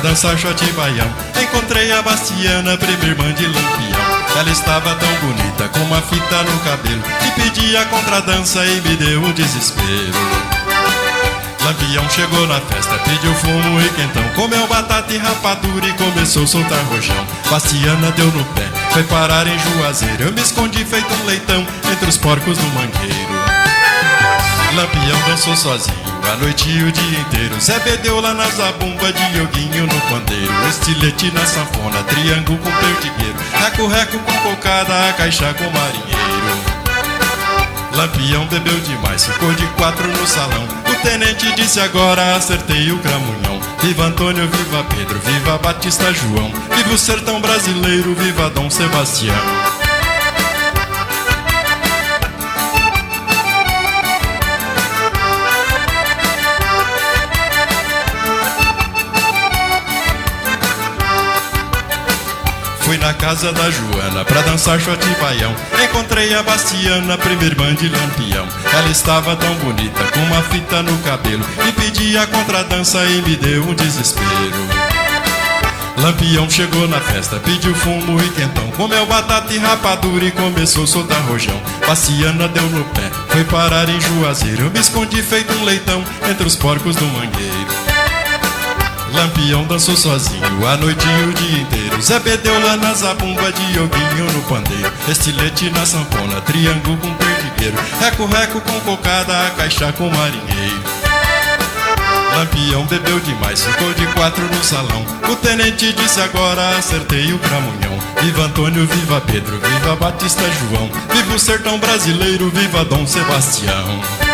pra dançar shot e baião. Encontrei a Bastiana, prima irmã de Lampião. Ela estava tão bonita, com uma fita no cabelo, e pedia contradança e me deu um desespero. Lampião chegou na festa, pediu fumo e quentão, comeu batata e rapadura e começou a soltar rojão. Bastiana deu no pé, foi parar em Juazeiro. Eu me escondi feito um leitão entre os porcos do mangueiro. Lampião dançou sozinho a noite e o dia inteiro. Zé bebeu lá na zabumba, Dioguinho no pandeiro, estilete na sanfona, triângulo com perdigueiro, reco-reco com cocada, a caixa com marinheiro. Lampião bebeu demais, ficou de 4 no salão. O tenente disse agora acertei o cramunhão. Viva Antônio, viva Pedro, viva Batista João, viva o sertão brasileiro, viva Dom Sebastião. Fui na casa da Joana pra dançar shot e baião. Encontrei a Bastiana, prima irmã de Lampião. Ela estava tão bonita, com uma fita no cabelo, e pedia contradança e me deu um desespero. Lampião chegou na festa, pediu fumo e quentão, comeu batata e rapadura e começou a soltar rojão. Bastiana deu no pé, foi parar em Juazeiro. Eu me escondi feito um leitão entre os porcos do mangueiro. Lampião dançou sozinho a noite e o dia inteiro. Zé bebeu lá na zabumba, Dioguinho no pandeiro, estilete na sanfona, triângulo com perdigueiro, reco-reco com cocada, a caixa com marinheiro. Lampião bebeu demais, ficou de 4 no salão. O tenente disse agora acertei o cramunhão. Viva Antônio, viva Pedro, viva Batista João, viva o sertão brasileiro, viva Dom Sebastião.